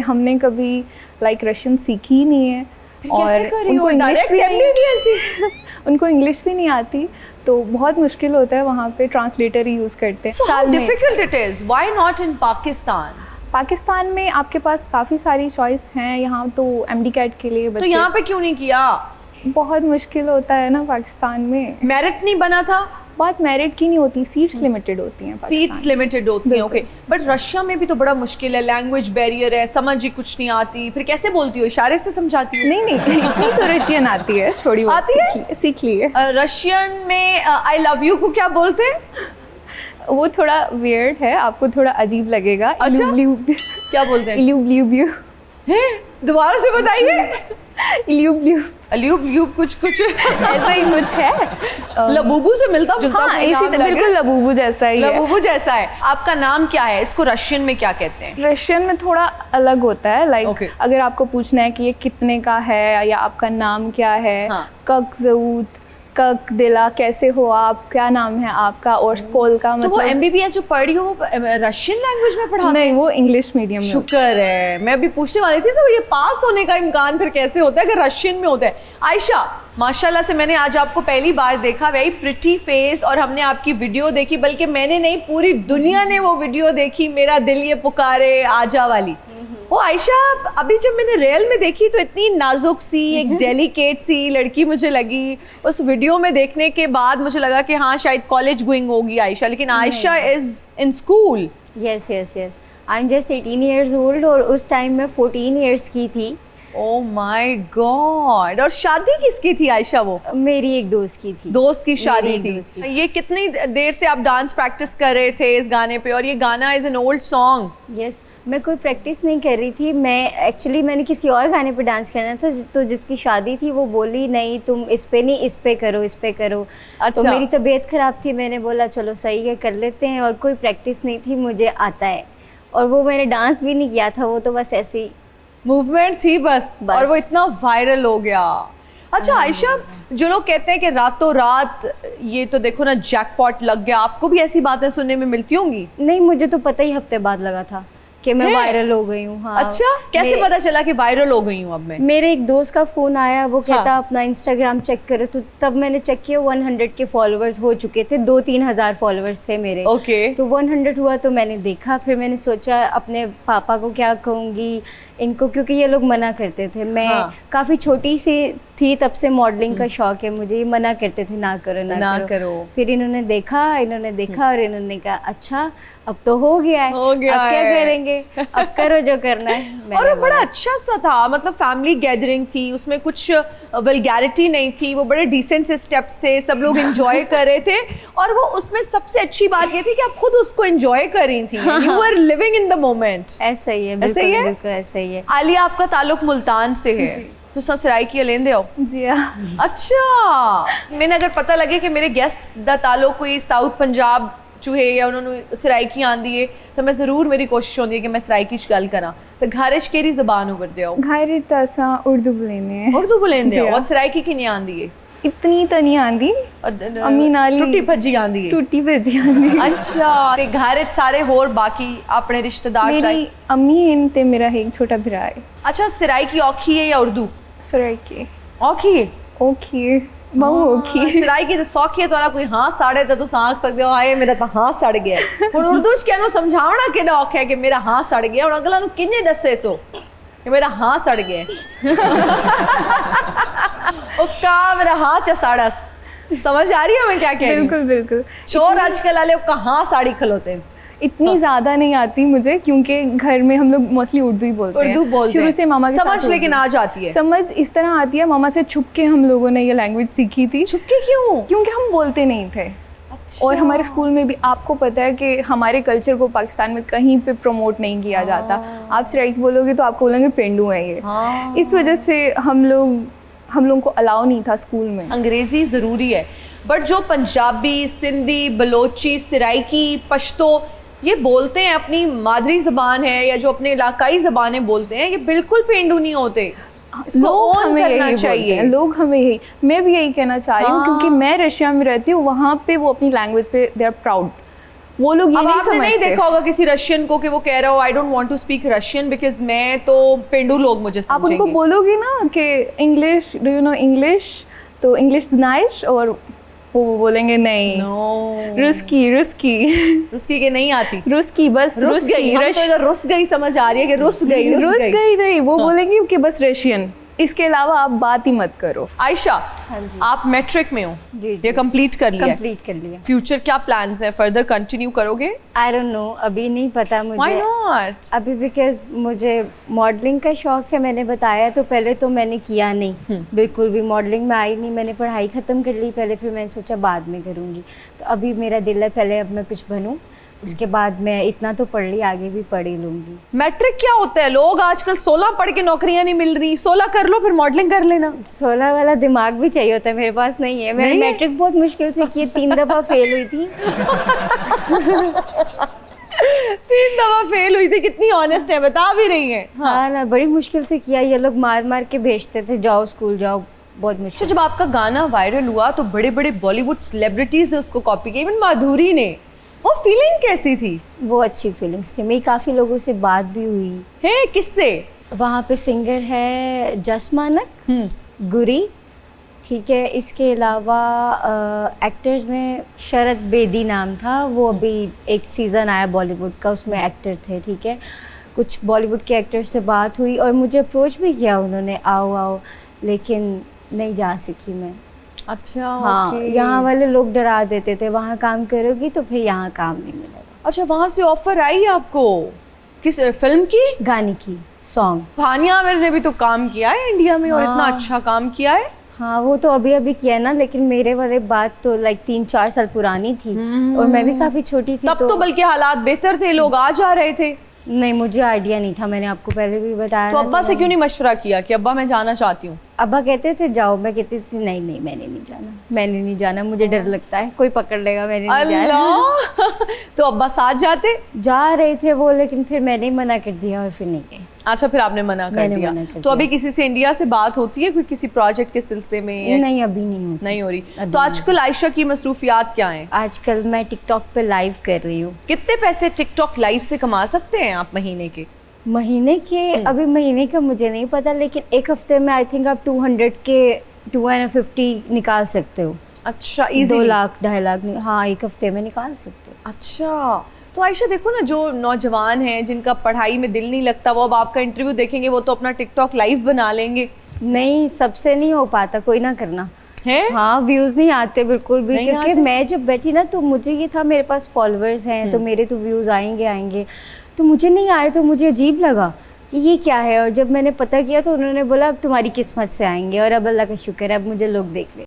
हमने कभी रशियन सीखी ही नहीं है, और उनको इंग्लिश भी नहीं उनको इंग्लिश भी नहीं आती, तो बहुत मुश्किल होता है, वहाँ पे ट्रांसलेटर ही यूज़ करते हैं। So how difficult it is? Why not in Pakistan? Pakistan में आपके पास काफ़ी सारी चॉइस हैं, यहाँ तो MD-CAT के लिए बच्चे। तो यहाँ पे क्यों नहीं किया? बहुत मुश्किल होता है ना पाकिस्तान में, मेरिट नहीं बना था? बात मेरिट की नहीं होती, सीट्स लिमिटेड होती हैं। सीट्स लिमिटेड होती हैं, ओके। बट रशिया में भी तो बड़ा मुश्किल है, लैंग्वेज बैरियर है, समझ ही कुछ नहीं आती, फिर कैसे बोलती हो? इशारे से समझाती हो? नहीं इतनी तो रशियन आती है, थोड़ी बहुत आती है? सीख ली है। रशियन में आई लव यू को क्या बोलते हैं? वो थोड़ा वियर्ड है, आपको थोड़ा अजीब लगेगा। अच्छा? क्या बोलते हैं? दोबारा से बताइए। अल्यूब कुछ ऐसा ही कुछ है, लबूबू से मिलता जुलता। हाँ, बिल्कुल लबूबू जैसा ही है। लबूबू जैसा है। आपका नाम क्या है? इसको रशियन में क्या कहते हैं? रशियन में थोड़ा अलग होता है, Okay. अगर आपको पूछना है कि ये कितने का है या आपका नाम क्या है, हाँ. कक ज़ऊत, कक दिला, कैसे हो आप, क्या नाम है आपका, और स्कूल का तो वो MBBS जो पढ़ी हो वो रशियन लैंग्वेज में पढ़ाते हैं? नहीं, वो इंग्लिश मीडियम में। शुक्र है, मैं अभी पूछने वाली थी तो ये पास होने का इम्कान फिर कैसे होता है अगर रशियन में होता है? आयशा, माशाल्लाह से मैंने आज आपको पहली बार देखा, वेरी प्रिटी फेस, और हमने आपकी वीडियो देखी, बल्कि मैंने नहीं पूरी दुनिया ने वो वीडियो देखी, मेरा दिल ये पुकारे आजा वाली। वो आयशा, अभी जब मैंने रियल में देखी तो इतनी नाजुक सी, एक डेलिकेट सी लड़की मुझे लगी। उस वीडियो में देखने के बाद मुझे लगा कि हाँ शायद कॉलेज गोइंग होगी आयशा, लेकिन Ayesha is in school. Yes I am just 18 years old, और उस टाइम में 14 years की थी। Oh my God. और शादी किसकी थी आयशा? वो मेरी एक दोस्त की थी। दोस्त की शादी थी। ये कितनी देर से आप डांस प्रैक्टिस कर रहे थे इस गाने पे? और ये गाना is an old song. Yes, मैं कोई प्रैक्टिस नहीं कर रही थी, मैंने किसी और गाने पे डांस करना था, तो जिसकी शादी थी वो बोली नहीं तुम इस पे नहीं, इस पे करो। अच्छा। तो मेरी तबीयत ख़राब थी, मैंने बोला चलो सही है कर लेते हैं, और कोई प्रैक्टिस नहीं थी, मुझे आता है, और वो मैंने डांस भी नहीं किया था, वो तो बस ऐसे ही मूवमेंट थी बस। और वो इतना वायरल हो गया। अच्छा आयशा, जो लोग कहते हैं कि रातों रात ये तो देखो ना जैकपॉट लग गया, आपको भी ऐसी बातें सुनने में मिलती होंगी? नहीं, मुझे तो पता ही हफ्ते बाद लगा था कि मैं वायरल हो गई हूँ। हाँ। अच्छा, कैसे पता चला कि वायरल हो गई हूँ अब मैं? मेरे एक दोस्त का फोन आया, वो कहता अपना इंस्टाग्राम चेक करो, तो तब मैंने चेक किया 100 के फॉलोअर्स हो चुके थे, 2-3 हज़ार फॉलोअर्स थे मेरे। ओके। तो 100 हुआ तो मैंने देखा, फिर मैंने सोचा अपने पापा को क्या कहूँगी इनको, क्योंकि ये लोग मना करते थे। मैं काफ़ी छोटी सी थी तब से, मॉडलिंग का शौक है मुझे, ये मना करते थे ना करो। फिर इन्होंने देखा और इन्होंने कहा अच्छा अब तो हो गया है, अब क्या करेंगे, अब करो जो करना है। और वो बड़ा अच्छा सा था, मतलब फैमिली गैदरिंग थी, उसमें कुछ वल्गैरिटी नहीं थी, वो बड़े डिसेंट से स्टेप्स थे, सब लोग एंजॉय कर रहे थे। और वो उसमें सबसे अच्छी बात ये थी कि आप खुद उसको एंजॉय कर रही थी, you were living in the moment. ऐसा ही है, बिल्कुल ऐसा ही है। आलिया, आपका ताल्लुक मुल्तान से है, तो ससुराई की लेंदे हो? जी हाँ। अच्छा, मैंने अगर पता लगे कि मेरे गेस्ट दा ताल्लुक कोई साउथ पंजाब चूहे या उन्होंने सराइकी आंदी है, तो मैं जरूर, मेरी कोशिश होती है कि मैं सराइकी च गल करा। तो घारिश केरी जबान उभरदे हो? घर तो असा उर्दू बोलेने हो, और सराइकी की नहीं आंदी है? इतनी तो नहीं आंदी, अम्मी नाली टूटी भज्जी आंदी है। टूटी भज्जी आंदी। अच्छा, ते घर सारे होर बाकी अपने रिश्तेदार? मेरी अम्मी हैं ते मेरा एक छोटा भरा है। अच्छा, सराइकी औखी है या उर्दू? सराइकी औखी है। ओके, बहु औखी। सराइकी ते सौखी है, तो कोई हाँ साड़े तो तुम आख सकते हो हाय मेरा तो हाँ सड़ गया। हुण उर्दू च कहनो समझावना कितना औखा है कि मेरा हाँ सड़ गया, हुण अगला नूं किन्ने दस्से सो कि मेरा हाँ सड़ गया। ओका मेरा हाँ च साड़स। समझ आ रही है मैं क्या कह रही हूँ? बिल्कुल। चोर आजकल वाले कहाँ साड़ी खलोते हैं। इतनी ज्यादा नहीं आती मुझे, क्योंकि घर में हम लोग मोस्टली उर्दू ही बोलते हैं। शुरू से मामा के समझ लेकिन आ जाती है। समझ इस तरह आती है, मामा से छुप के हम लोगों ने ये लैंग्वेज सीखी थी। छुप के क्यों? क्योंकि हम बोलते नहीं थे। अच्छा। और हमारे स्कूल में भी आपको पता है कि हमारे कल्चर को पाकिस्तान में कहीं पे प्रमोट नहीं किया जाता। आप सराइकी बोलोगे तो आपको बोलेंगे पेंडू है ये। इस वजह से हम लोगों को अलाउ नहीं था स्कूल में। अंग्रेजी ज़रूरी है, बट जो पंजाबी, सिंधी, बलोची, सराइकी, पश्तो ये बोलते हैं, अपनी मादरी ज़बान है या जो अपने इलाकाई ज़बानें बोलते हैं, ये बिल्कुल पेंडू नहीं होते। इसको ऑन करना चाहिए। लोग हमें यही, मैं भी यही कहना चाह रही हूँ, क्योंकि मैं रशिया में रहती हूँ, वहाँ पे वो अपनी लैंग्वेज पे दे आर प्राउड। वो लोग ये अब नहीं आपने नहीं समझते। देखा होगा किसी रशियन को कि वो कह रहा हो I don't want to speak Russian because मैं तो पेंडू लोग मुझे आप उनको समझेंगे। बोलोगे ना कि English, do you know English, तो इंग्लिश नाइश, और वो बोलेंगे नहीं, नो रुस्की रुस्की रुस्की के नहीं आती, रुस्की, बस रुस गई, हम तो इधर रुस गई समझ आ रही है कि रुस गई, रुस रुस गई। गई नहीं, वो बोलेंगे कि बस रशियन, इसके अलावा आप बात ही मत करो। आयशा, हाँ जी। आप मैट्रिक में हो, जी, ये जी। कंप्लीट कर लिया है, कंप्लीट कर लिया। फ्यूचर क्या प्लान्स हैं, फर्दर कंटिन्यू करोगे? आई डोंट नो, अभी नहीं पता व्हाई मुझे। नॉट? अभी बिकॉज मुझे मॉडलिंग का शौक है, मैंने बताया, तो पहले तो मैंने किया नहीं, बिल्कुल भी मॉडलिंग में आई नहीं। मैंने पढ़ाई ख़त्म कर ली पहले, फिर मैंने सोचा बाद में करूँगी। तो अभी मेरा दिल है पहले अब मैं कुछ बनूँ, उसके बाद मैं इतना तो पढ़ ली, आगे भी पढ़ ही लूँगी। मैट्रिक क्या होता है? लोग आजकल 16 पढ़ के नौकरियां नहीं मिल रही, 16 कर लो फिर मॉडलिंग कर लेना। 16 वाला दिमाग भी चाहिए होता है, मेरे पास नहीं है। मैंने नहीं है? मैट्रिक बहुत मुश्किल से की, 3 दफ़ा फेल हुई थी। 3 दफा फेल हुई थी, कितनी ऑनेस्ट है, बता भी रही है। हाँ ना, बड़ी मुश्किल से किया। ये लोग मार मार के भेजते थे, जाओ स्कूल जाओ, बहुत अच्छा, मुश्किल। जब आपका गाना वायरल हुआ तो बड़े बड़े बॉलीवुड सेलिब्रिटीज ने उसको कॉपी किया, इवन माधुरी ने। वो फीलिंग कैसी थी? वो अच्छी फीलिंग्स थी। मेरी काफ़ी लोगों से बात भी हुई। है किससे? वहाँ पे सिंगर है जस मानक, गुरी, ठीक है। इसके अलावा एक्टर्स में शरद बेदी नाम था, वो अभी एक सीज़न आया बॉलीवुड का, उसमें एक्टर थे, ठीक है। कुछ बॉलीवुड के एक्टर्स से बात हुई और मुझे अप्रोच भी किया उन्होंने, आओ आओ, लेकिन नहीं जा सकी मैं। अच्छा, हाँ, यहाँ वाले लोग डरा देते थे, वहाँ काम करोगी तो फिर यहाँ काम नहीं मिलेगा। अच्छा, वहां से ऑफर आई आपको किस फिल्म की? गाने की, सॉन्ग। भानिया आमिर ने भी तो काम किया है इंडिया में, और इतना हाँ। अच्छा काम किया है। हाँ, वो तो अभी अभी किया ना, लेकिन मेरे वाले बात तो लाइक 3-4 साल पुरानी थी, और मैं भी काफ़ी छोटी थी। तब तो बल्कि हालात बेहतर थे, लोग आ जा रहे थे। नहीं, मुझे आइडिया नहीं था, मैंने आपको पहले भी बताया तो ना, अब्बा से क्यों नहीं मशवरा किया कि अब्बा मैं जाना चाहती हूँ? अब्बा कहते थे जाओ, मैं कहती थी नहीं नहीं, मैंने नहीं जाना, मैंने नहीं जाना, मुझे डर लगता है, कोई पकड़ लेगा, मैंने नहीं जाना। अल्लाह तो अब्बा साथ जाते? जा रहे थे वो, लेकिन फिर मैंने मना कर दिया और फिर नहीं गए। अच्छा, फिर आपने मना कर मैंने दिया। मना कर तो अभी दिया। किसी से इंडिया से बात होती है, कोई किसी प्रोजेक्ट के सिलसिले में या नहीं, अभी नहीं होती। नहीं हो रही? अभी तो नहीं। आजकल आयशा की मसरूफियात क्या हैं? आजकल मैं टिकटॉक पे लाइव कर रही हूँ। कितने पैसे टिकटॉक लाइव से कमा सकते हैं आप महीने के? महीने के अभी महीने का मुझे नहीं पता, लेकिन एक हफ्ते में आई थिंक आप 200 के 250 निकाल सकते हो। अच्छा, 2 इजी। लाख 2.5 लाख हाँ, एक हफ्ते में निकाल सकते हो। अच्छा, तो आयशा देखो ना, जो नौजवान हैं जिनका पढ़ाई में दिल नहीं लगता, वो अब आपका इंटरव्यू देखेंगे, वो तो अपना टिकटॉक लाइव बना लेंगे। नहीं, सबसे नहीं हो पाता, कोई ना करना है? हाँ, व्यूज़ नहीं आते बिल्कुल भी, नहीं क्योंकि आते? मैं जब बैठी ना तो मुझे ये था मेरे पास फॉलोअर्स हैं तो मेरे तो व्यूज़ आएंगे, तो मुझे नहीं आए, तो मुझे अजीब लगा कि ये क्या है। और जब मैंने पता किया तो उन्होंने बोला अब तुम्हारी किस्मत से आएंगे, और अब अल्लाह का शुक्र है अब मुझे लोग देख ले।